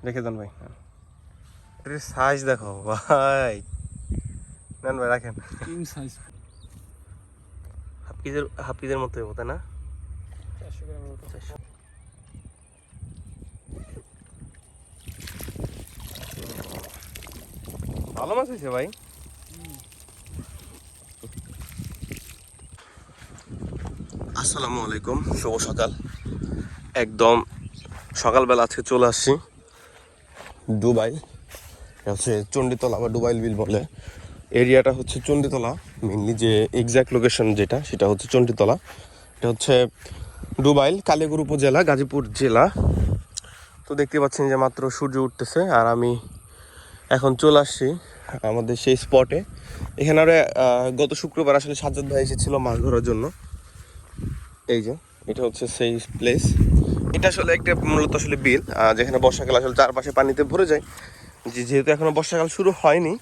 রেখে দেন ভাই। এর সাইজ দেখো ভাই, নেন ভাই রাখেন। কিং সাইজ হাফ কেজির মতো হবো তাই না? 400 গ্রামের মতো। ভালো মাছ হয়েছে ভাই। আসসালামু আলাইকুম, শুভ সকাল। একদম সকালবেলা আজকে চলে আসছি ডুবাইল, এটা হচ্ছে চণ্ডীতলা বা ডুবাইল বিল বলে। এরিয়াটা হচ্ছে চণ্ডীতলা, মেনলি যে এক্স্যাক্ট লোকেশন যেটা সেটা হচ্ছে চণ্ডীতলা। এটা হচ্ছে ডুবাইল, কালিয়াকৈর উপজেলা, গাজীপুর জেলা। তো দেখতে পাচ্ছেন যে মাত্র সূর্য উঠতেছে আর আমি এখন চলে আসছি আমাদের সেই স্পটে। এখানে আরে গত শুক্রবার আসলে সাজ্জাদ ভাই এসেছিল মাছ ধরার জন্য। এই যে এটা হচ্ছে সেই প্লেস। এটা আসলে একটা মূলত আসলে বিল, যেখানে বর্ষাকাল আসলে চারপাশে পানিতে ভরে যায়। যেহেতু এখনো বর্ষাকাল শুরু হয়নি,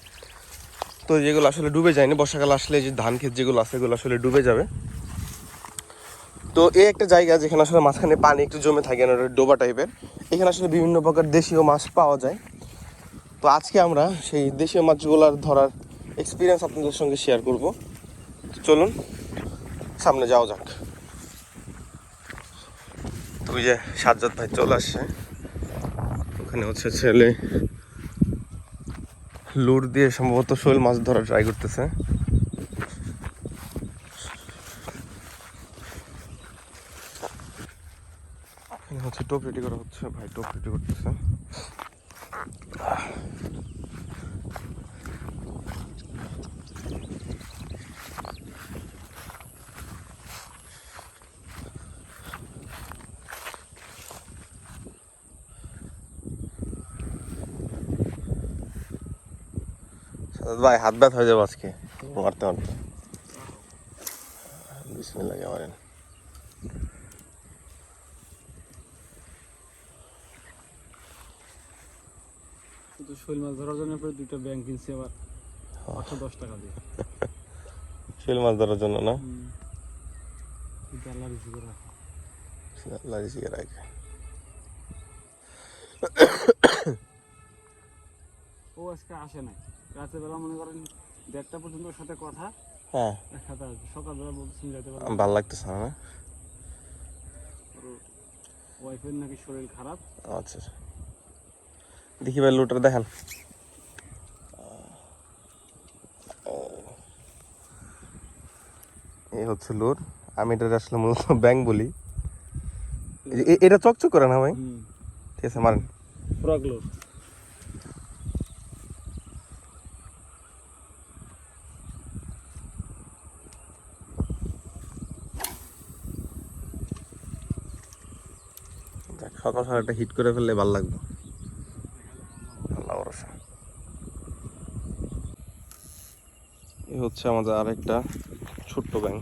তো যেগুলো আসলে ডুবে যায়নি, বর্ষাকাল আসলে যে ধান ক্ষেত যেগুলো আছে এগুলো আসলে ডুবে যাবে। তো এই একটা জায়গা যেখানে আসলে মাঝখানে পানি একটু জমে থাকে, ডোবা টাইপের। এখানে আসলে বিভিন্ন প্রকার দেশীয় মাছ পাওয়া যায়। তো আজকে আমরা সেই দেশীয় মাছগুলোর ধরার এক্সপিরিয়েন্স আপনাদের সঙ্গে শেয়ার করব। চলুন সামনে যাওয়া যাক। তো ওই যে সাজ্জাদ ভাই চলে আসছে, ওখানে হচ্ছে ছেলে লুর দিয়ে সম্ভবত শোল মাছ ধরা ট্রাই করতেছে। এখানে হচ্ছে টোপ রেডি করা হচ্ছে, ভাই টোপ রেডি করতেছে। ভাই হাত ব্যথা হয়ে যাবে আজকে মারতে মারতে। বিসমিল্লাহ মারেন। কিন্তু শৈল মাছ ধরার জন্য পরে 2টা ব্যাংক কিনছি আবার 810 টাকা দিয়ে। শোল মাছ ধরার জন্য না? এটা আল্লাহ রিজিক করে রাখে। আল্লাহ রিজিকে রাখে। ও আজকে আসে নাই, রাতের বেলা মনে করেন 1:30 পর্যন্ত ওর সাথে কথা। হ্যাঁ, একসাথে আসবে, সকালবেলা বলতেছেন যেতে পারবো। ভালো লাগতেছে না? ওর ওয়াইফের নাকি শরীর খারাপ। আচ্ছা, দেখি ভাই লুটার দেখেন। এই হচ্ছে লুর। আমি এটা আসলে মূলত ব্যাংক বলি। এটা চকচক করে না ভাই? ঠিক আছে, মারেন। Frog load. সকাল সকাল একটা হিট করে ফেললে ভালো লাগবে। আল্লাহ ভরসা। এই হচ্ছে আমাদের আরেকটা ছোট্ট ব্যাংক।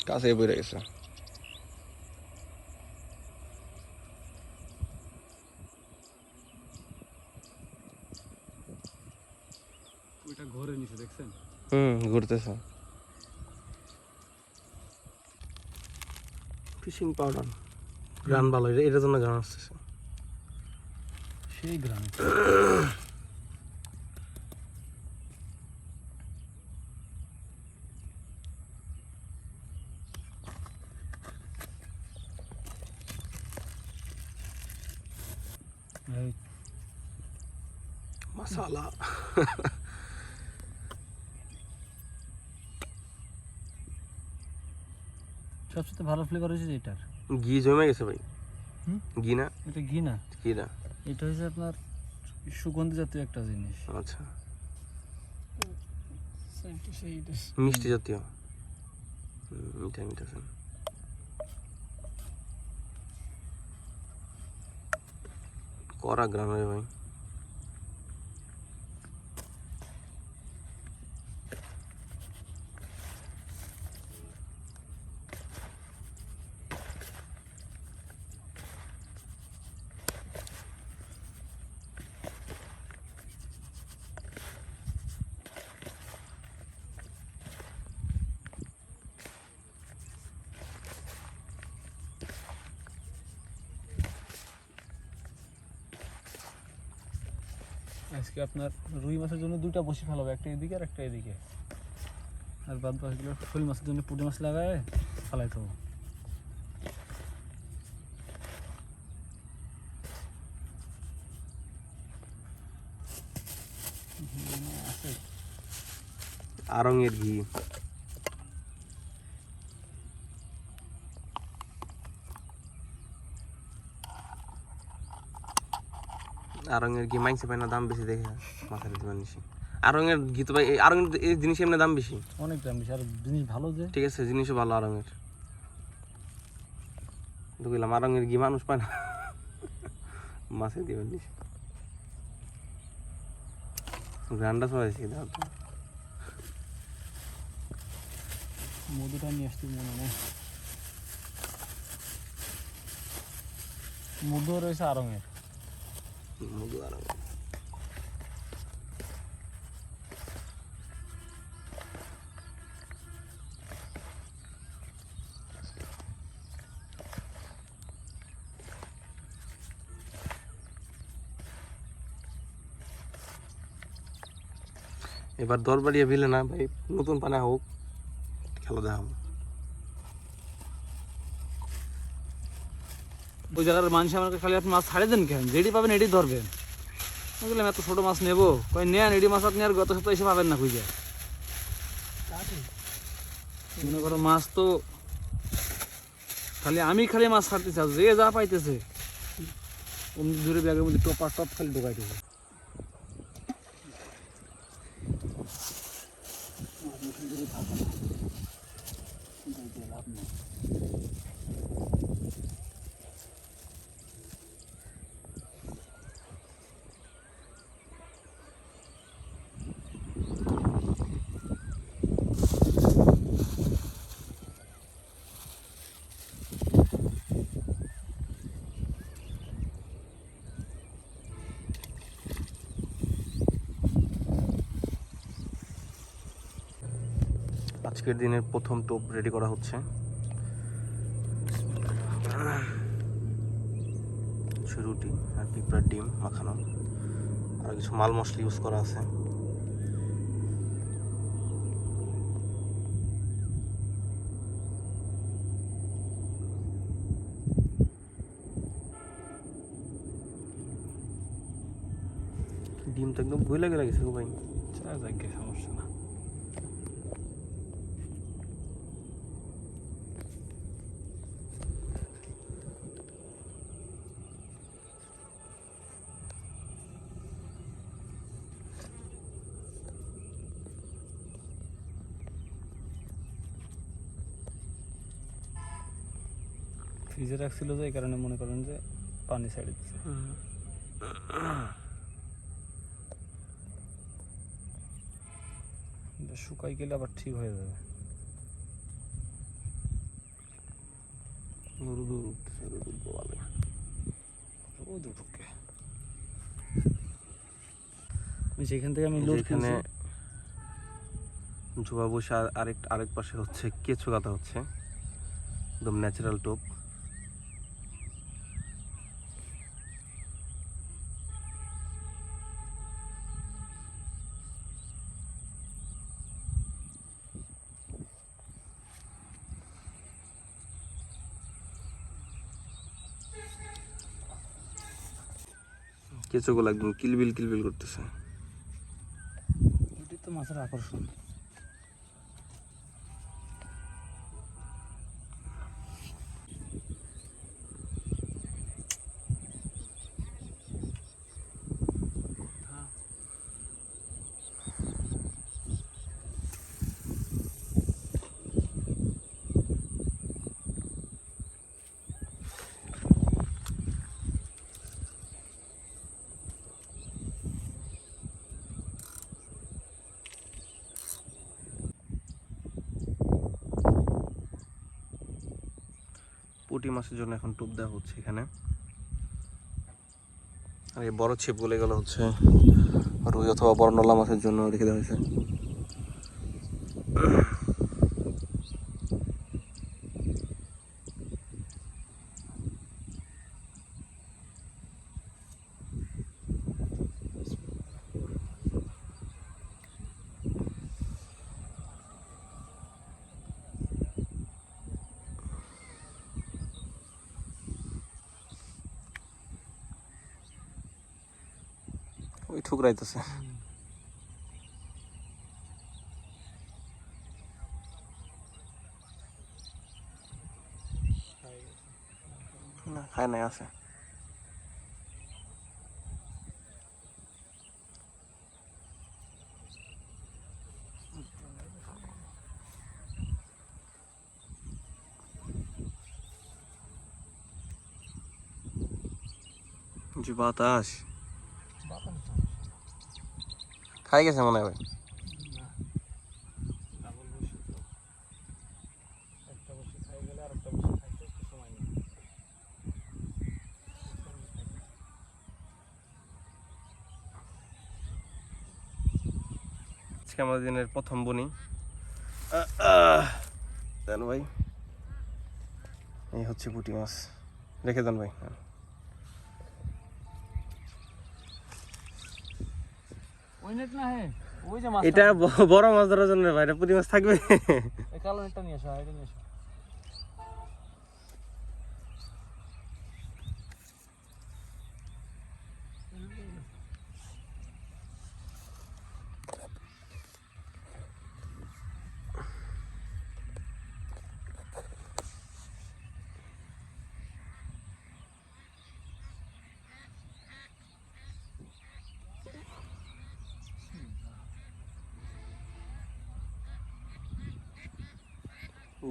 কাছে বেড়ে গেছে। ওইটা ঘরে নিচে দেখছেন? ঘুরতেছে। ফিশিং পাউডার গ্রান ভালো, এটার জন্য গ্রান আসতেছে। সেই গ্রাম মশালা। সবচেয়ে ভালো ফ্লেভার হয়েছে এটার। ঘি জমে গেছে ভাই। ঘি না? এটা ঘি না, ঘি না, এটা হচ্ছে আপনার সুগন্ধি জাতীয় একটা জিনিস। আচ্ছা, মিষ্টি জাতীয়। মিঠা মিঠা। করা গ্রামে ভাই। আজকে আপনার রুই মাছের জন্য দুইটা বসি ফেলাবো, একটা এদিকে আর একটা এদিকে, আর বাদ বাকিগুলো শোল মাছের জন্য পুঁটি মাছ লাগায় ফালাই দেবো। আড়ঙের ঘি, আড়ঙের ঘি মাইনসে পায় না, দাম বেশি দেখে মাথার বেশি। আড়ঙের ঘি তো ভাই, আড়ঙের এই জিনিস এমনি দাম বেশি, অনেক দাম বেশি, আর জিনিস ভালো যে। ঠিক আছে, জিনিসও ভালো আড়ঙের। বুঝলাম আড়ঙের ঘি মানুষ পায় না, মাছে দিবেন বেশি। গ্রান্ডা সবাইছি দাও তো। মধুটা নিয়ে আসতে মনে নেই, মধু রয়েছে আড়ঙের। মধু আড়ঙের এবার দরবারিয়া ভিলে না ভাই, নতুন পানা হোক, খেলা দেখাবো। ওই জায়গার মানুষ আমাকে খালি আপনি মাছ ছাড়ে দেন কেন, যেটি পাবেন এটি ধরবেন। আমি বললাম এত ছোটো মাছ নেবো, কই নেন এটি মাছ আপনি আর গত সপ্তাহে এসে পাবেন না খুঁজে। মনে করো মাছ তো খালি মাছ ছাড়তেছে, আর যে যা পাইতেছে অমনি ধরে ব্যাগের মধ্যে টপ খালি ঢোকাইতেছে। আজকের দিনের প্রথম টোপ রেডি করা হচ্ছে। রুটি আর পিঁপড়ার ডিম মাখানো, আর কিছু মাল মশলা ইউজ করা আছে। ডিম তো একদম গলে গেছে গো ভাই। সমস্যা না। ফ্রিজে রাখছিল যে, এই কারণে মনে করেন যে পানি ছেড়ে দিচ্ছে। শুকাই গেলে আবার ঠিক হয়ে যাবে। যেখান থেকে আমি লোড এখানে জোয়া বসে আরেক পাশে হচ্ছে কেঁচো গাঁথা হচ্ছে, একদম ন্যাচারাল টোপ। কেঁচোগুলো একদম কিলবিল করতেছে। এটাই তো মাছের আকর্ষণ। পুঁটি মাছের জন্য এখন টোপ দেওয়া হচ্ছে এখানে। আর এই বড় ছিপগুলো গেলো হচ্ছে রুই অথবা বর্ণলা মাছের জন্য রেখে দেওয়া হয়েছে। ওই ঠুকরাইতেছে। না খায় নাই, আছে। যে বাতাস খাই গেছে মনে হয় ভাই। আজকে আমাদের দিনের প্রথম বনি। দেন ভাই, এই হচ্ছে পুঁটি মাছ, রেখে দেন ভাই। এটা বড় মাছ ধরার জন্য ভাই, এটা পুঁটি মাছ থাকবে। কালো নেটটা নিয়ে আসো, এটা নিয়ে আসো।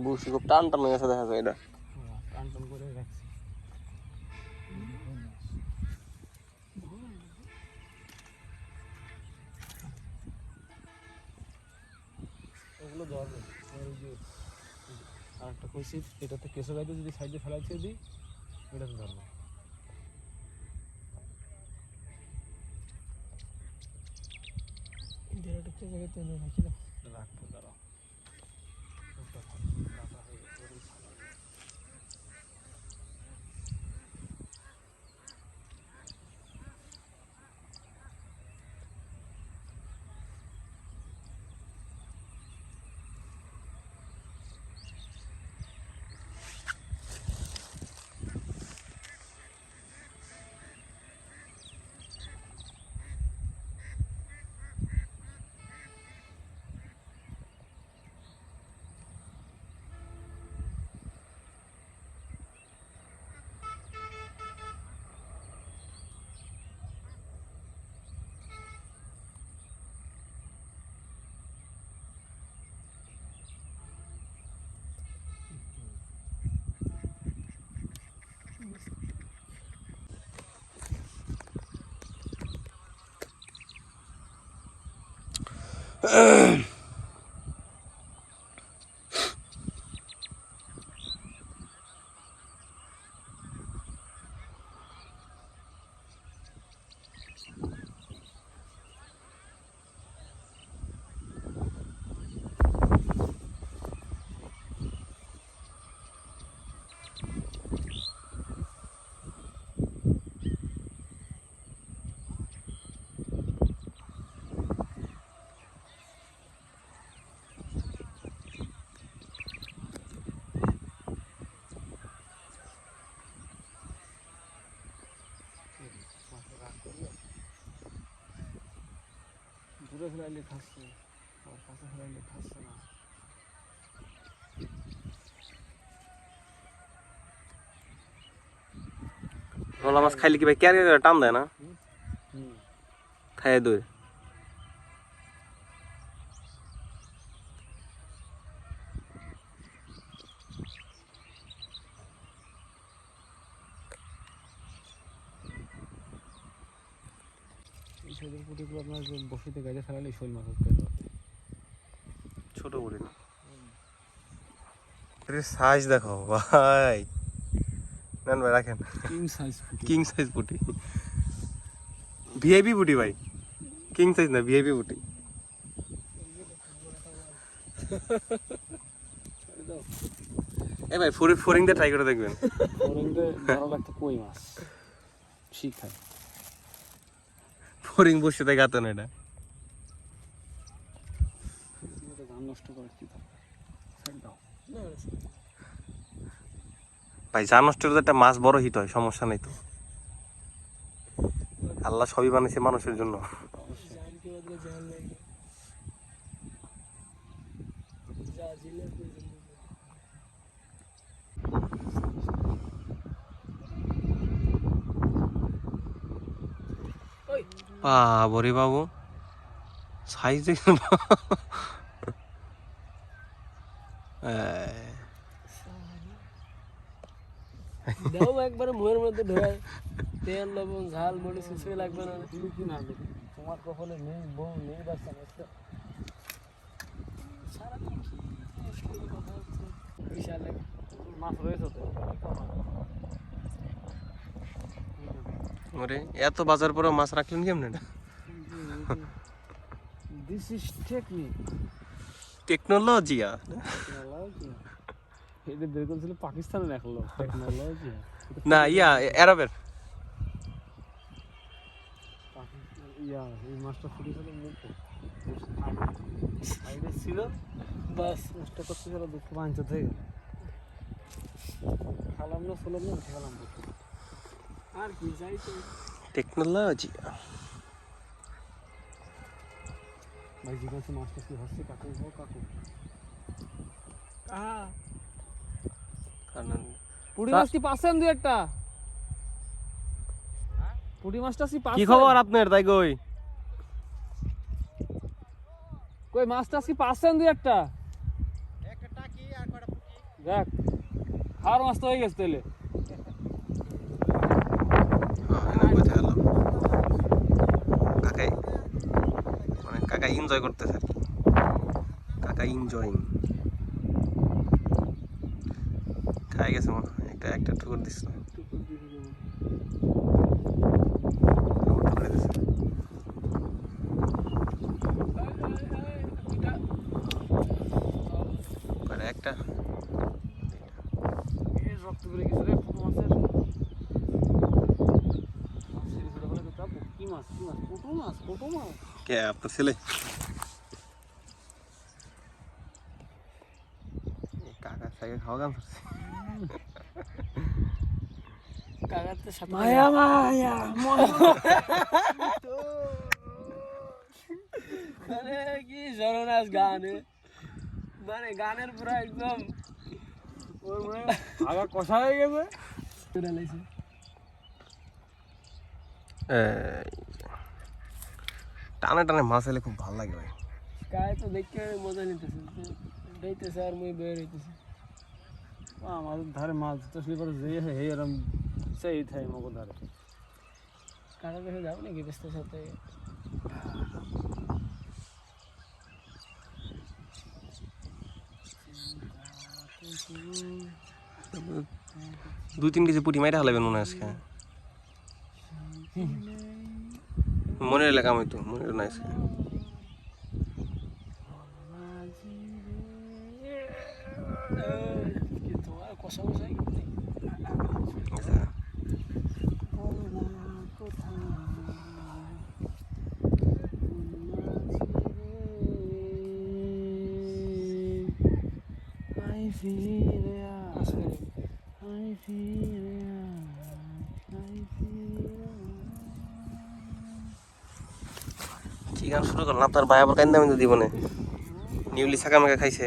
বুঝছি, খুব টান টান হয়ে গেছে দেখা যায় এটা। টান টান করে রাখছি। ওগুলো ধরবে। আর একটা কইছি, এটাতে কেঁচো গাইতে যদি সাইডে ফেলাইতে দিই, এটাতে ধরবে। কেঁচো গাইতে রাখি দাও, রাখবো দাঁড়াও। দূরে ফেলাইলে খাচ্ছে, আর কাছে ফেলাইলে খাচ্ছে না। মোলা মাছ খাইলে কি ভাই ক্যারি করে টান দেয় না? খাই দই। এই সাইডের পুঁটিগুলো আপনার বসিতে গাইতে ফেলালে শোল মাছ উঠতে যাবে। ছোট বড়ি না, সাইজ দেখো ভাই। নেন ভাই রাখেন। কিং সাইজ পুঁটি। কিং সাইজ পুঁটি, ভিআইপি পুঁটি ভাই, কিং সাইজ না ভিআইপি পুঁটি। এ ভাই ফোরিং দিয়ে ট্রাই করে দেখবেন। ফোরিংতে ধরা লাগতো কই মাছ শিখায়। ফোরিং বসে তাই গাতো না এটা। ধান নষ্ট করে কি সাইড দাও। ভাই জান নষ্ট হলে একটা মাছ বড় হিট হয়, সমস্যা নেই তো। আল্লাহ সবই বানিয়েছে মানুষের জন্য। বাবরে বাবু সাইজ দেখুন। দাও একবারে মুখের মধ্যে ঢোকায়, তেল লবণ ঝাল মরিচ কিছুই লাগবে না। কি না দেখি তোমার কপালে নেই বউ নেই বাচ্চা বাচ্চা। সারাদিন কি মুশকিল কথা হচ্ছে, বিশাল এক মাছ রয়েছে তো ওরে এত বাজার পরে মাছ রাখলেন কেমন? এটা দিস ইজ টেকনিক। টেকনোলজি। এটা বের করেছিল পাকিস্তানের এক লোক। টেকনোলজি না ইয়া আরবের। ইয়া এই মাছটা ফুটেছিল মুখে সাইডে ছিল, বাস মাছটা করতেছিল দুঃখ বাঞ্চা থেকে খালাম না ফুলাম না খেলাম আর কি যাই তো। টেকনোলজি। ভাই জিজ্ঞাসা মাছটা কি হচ্ছে কাকু গো কাকু। পুঁটি মাছ কি পাচ্ছেন দু একটা? পুঁটি মাছটা কি পাচ্ছেন? কি খবর আপনার তাই কই? কই মাছটা কি পাচ্ছেন দু একটা? দেখ খাওয়ার মাছ তো হয়ে গেছে তাহলে। কাকাই মানে কাকা এনজয় করতেছে, কাকা এনজয়িং। খাই গেছে মনে হয়, একটা ঠুকুর দিস না। একটা রক্ত বেরিয়ে গেছে রে পুঁটি মাছের। কি মাছ কি মাছ? পুঁটি মাছ পুঁটি মাছ। কে আপনার ছেলে? কাকা সাইকে খাওয়া গান করছে। কাকাতে সাথে মায়া মায়া মানে কি জরনাস গান, মানে গানের পুরো একদম ওর মানে আগা কষা হয়ে গেছে। ঢালাইছে। টানে টানে মাছ এলে খুব ভালো লাগে ভাই। গায়ে তো দেখতে মজা নিতেছে, দেখতেছে আর মুই বের হইতেছে। আমাদের ধারে মাছ তো স্লিপার যে হে এরম সেই থাকে মগো ধারে। কাকার কাছে যাবো নাকি বেস্তের সাথে? দুই তিন কেজি পুঁটি মাইরা হালাবেন মনে হয় আজকে। মনের এলাকা আমি তো মনের না আজকে। তোমার কষা কষাই কি গান শুরু করলাম? আপনার ভাই আবার কান্দা মিন্দা দিব না, নিউলি ছাকা মাকা খাইছে।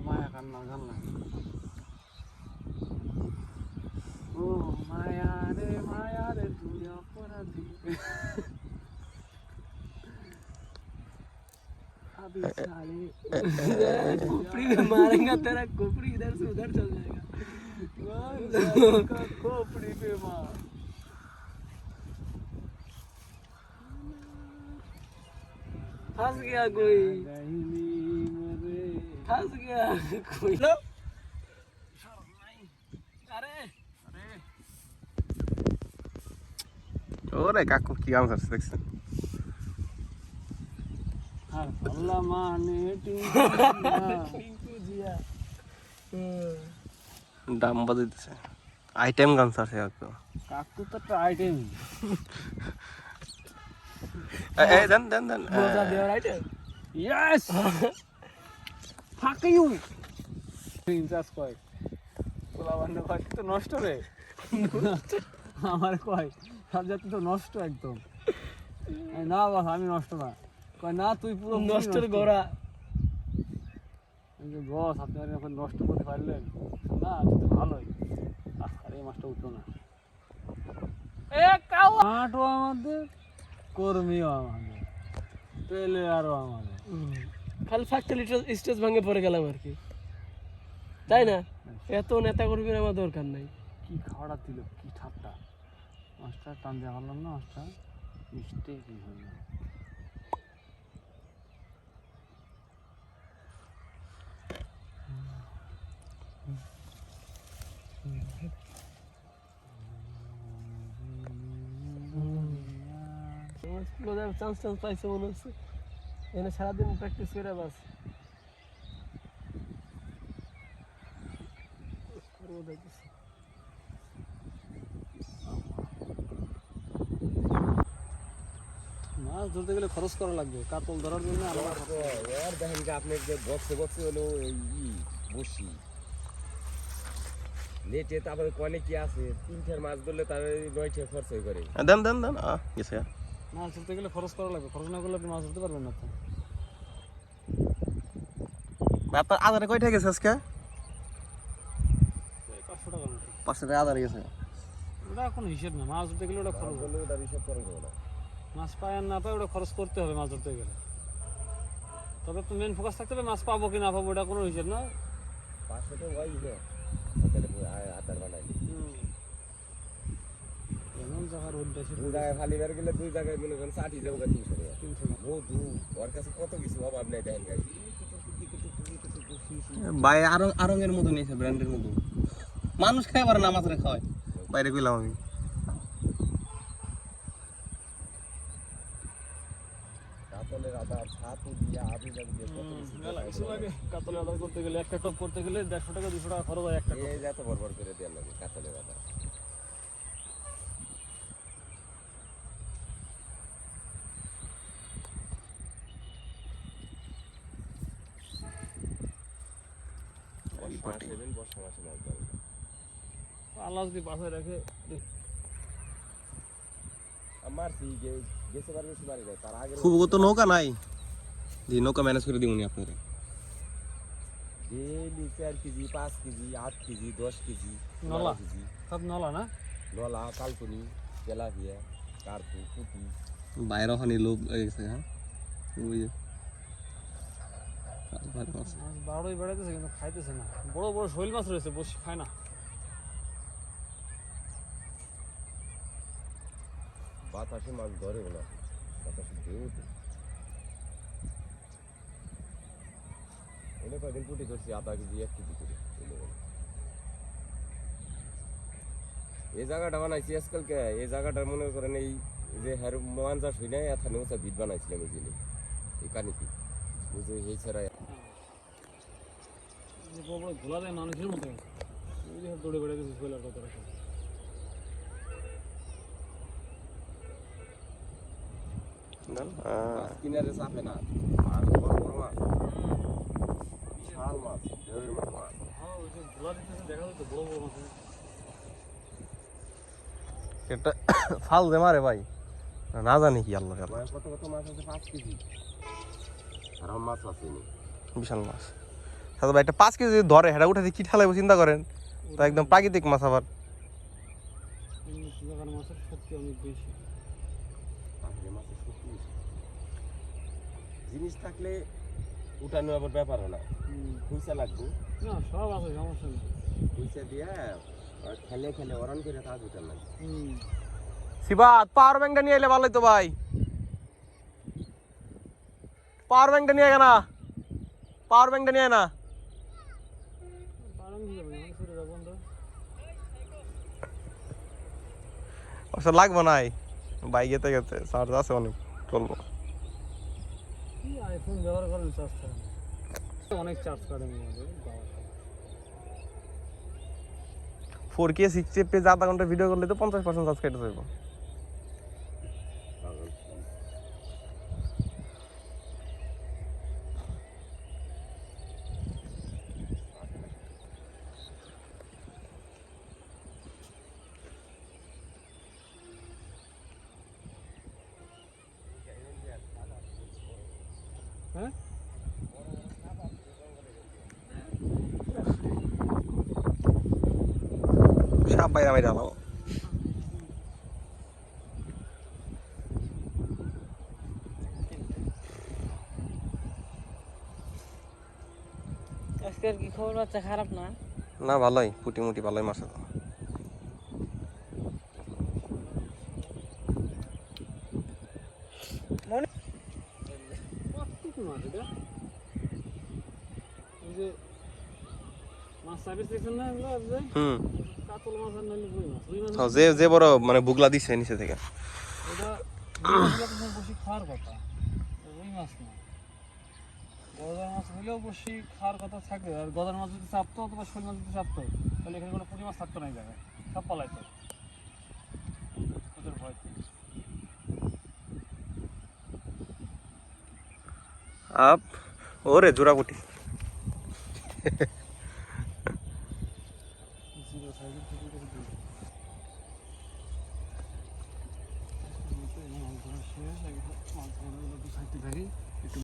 মায়া কান্না জানলা ও মায়া রে তুই অপরাধী। अभी साले खोपड़ी में मारेगा तेरा, खोपड़ी इधर से उधर चल जाएगा। खोपड़ी पे मार। फंस गया कोई, फंस गया कोई। ওরে কাকু কি গান করছে দেখছেন? আর আল্লাহ মানে টিঙ্কু জিয়া দাম বাজাইতেছে, আইটেম গান ছাড়ছে কাকু। কাকু তো একটা আইটেম এই দেন দেন দেন। মজা দেওয়ার item. Yes fuck you incharge কয় পোলা বান্ধব কয় তো নষ্ট রে আমার কয় সব জাতি তো নষ্ট একদম। আমি, না বাস আমি নষ্ট না। কয় না তুই পুরো নষ্টের গোড়া। বস আপনি আর এখন নষ্ট করতে পারলেন না, তুই তো ভালোই। আর এই মাছটা উঠলো না। মাঠও আমাদের, কর্মীও আমাদের, প্লেয়ারও আমাদের। খালি ফ্যাক্টরি স্টেজ ভাঙে পড়ে গেলাম আর কি, তাই না? এত নেতা কর্মীর আমার দরকার নাই। কি খাওয়াটা দিল, কি ঠাট্টা। মাছটা টান দেওয়া পারলাম না, মাছটা মিস্টেক হয়ে গেল। চান্স চান্স পাইছে মনে হচ্ছে, এখানে সারাদিন প্র্যাকটিস করে বাস মাছ ধরতে গেলে খরচ করা লাগবে, কাতল ধরার জন্য আলাদা খরচ। আর দেখেন যে আপনি যে বক্সে বক্সে হলো এই বসি নেটে, তারপরে কনে কি আছে, 3টের মাছ ধরলে তারপরে 9টে খরচ হয়ে করে। দেন দেন দেন গেছে। মাছ ধরতে গেলে খরচ করা লাগবে, খরচ না করলে আপনি মাছ ধরতে পারবেন না তো। আপনার আধারে কয়টা গেছে আজকে? 500 টাকা মতো। 500 টাকা আধারে গেছে। ওটা কোনো হিসেব না, মাছ ধরতে গেলে ওটা খরচ হবে। বললে ওটা হিসাব করেন না। মাছ পায় আর না পায় ওটা খরচ করতে হবে মাছ ধরতে গেলে। তবে তো মেন ফোকাস থাকতে হবে মাছ পাবো কি না পাবো, ওটা কোনো হিসেব না। 500 তো ওই না আতার বানাইলি এমন জায়গার উদ্দেশ্যে দুই জায়গায় খালি বের গেলে, দুই জায়গায় মনে করেন 60 যাবো 300 টাকা। 300 টাকা। মধু ওর কাছে কত কিছু অভাব নেই দেখেন গাই। ভাই আরঙের মতো নিয়েছে, ব্র্যান্ডের মতো। মানুষ খায় পারে না, মাছরে খাওয়ায়। বাইরে গেলাম আমি। কাতলের আদার ছাতু দিয়া আবি যাবি দিয়ে কত কিছু লাগে কাতলে আদার করতে গেলে, একটা টপ করতে গেলে 150 টাকা 200 টাকা খরচ হয় একটা টপ। এই এত বড় বড় করে দেওয়ার লাগে কাতলের আদার। বর্ষা মাসে মাছ ধরে। আল্লাহ যদি বাসায় রাখে আমার গেছে বার বেশি মারি নাই, তার আগে খুব তো নৌকা নাই, জি নৌকা ম্যানেজ করে দিবনি আপনারা। Daily 4 KG 5 KG 8 KG 10 KG নলা। 12 কেজি সব নলা না। নলা, কালকুনি, তেলাপিয়া, কার্পু, পুঁটি। বাইরে ওখানে লোভ লেগে গেছে। হ্যাঁ ওই যে মাছ বারোই বেড়াইতেছে কিন্তু খাইতেছে না। বড় বড় শৈল মাছ রয়েছে, বসে খায় না। বাতাসে মাছ ধরে না, বাতাসে ঢেউতে। এনে কয়দিন পুঁটি ধরছি, আধা কেজি 1 কেজি করে। এই জায়গাটা বানাইছি আজকালকে, এই জায়গাটা মনে করেন এই যে হ্যার মান চাষ হই না, এখানে হচ্ছে ভিট বানাইছিলাম এই জিনিস, এই কানিকি বুঝে এই ছাড়া। বড় বড় ঘোলা দেয় মানুষের মতো, ওই যে দৌড়ে বেড়াইতেছে শৈলার কত রকম। মাছ কিনারে চাপে না, আর বড় বড় মাছ, বিশাল মাছ, ঢেউয়ের মতো মাছ। হ্যাঁ ওই যে ঘোলা দিতেছে দেখা যাচ্ছে বড় বড় মাছ। একটা ফাল দে মারে ভাই, না জানি কি আল্লাহ আল্লাহ। কত কত মাছ আছে, 5 কেজি আর মাছ আসেনি। বিশাল মাছ। সাথে ভাই একটা 5 কেজি যদি ধরে, হেটা উঠে কি ঠালাইবো চিন্তা করেন। তো একদম প্রাকৃতিক মাছ আবার। জায়গার মাছের শক্তি অনেক বেশি। পাখির মাছের শক্তি বেশি। জিনিস থাকলে উঠানো আবার ব্যাপার হয় না, পয়সা লাগবে। না সব আছে, সমস্যা নেই। পয়সা দিয়ে খেলে খেলে অরান করে কাজ উঠান লাগে। সিবাত পাওয়ার ব্যাংকটা নিয়ে এলে ভালোই তো ভাই। পাওয়ার ব্যাংকটা নিয়ে গেনা, পাওয়ার ব্যাংকটা নিয়ে না। লাগবো নাই, বাইক গেতে গেতে চার্জ আছে অনেক, চলবো। কি আইফোন ব্যবহার করেন চার্জ করেন, অনেক চার্জ করেন আমাদের বাবা। 4K 60 FPS আধা ঘন্টা ভিডিও করলে তো 50% চার্জ কেটে যাবে। হ্যাঁ সাপ বাইরে আমি ঢালাবো। আজকের কি খবর বাচ্চা খারাপ না? না ভালোই, পুটি মুটি ভালোই মারছে তো। কতটুকু মাছ এটা? এই যে মাছ সার্ভিস দেখছেন না এগুলো, যে কাতল মাছ আর নাহলে রুই মাছ। রুই মাছ যে যে বড় মানে বুগলা দিছে নিচে থেকে। এটা রুই মাছগুলো তো বসে খাওয়ার কথা, রুই মাছ না। গজার মাছ হলেও বসে খাওয়ার কথা থাকবে, আর গজার মাছ যদি চাপতো অথবা শোল মাছ যদি চাপতো তাহলে এখানে কোনো পুঁটি মাছ থাকতো না, এই জায়গায় সব পালাইতো ওদের ভয়তে। আপ ওরে জোড়া পুটি। জিরো সাইজের থেকে মাছ ধরা শেষ, মাছ ধরা সাইডে থাকি।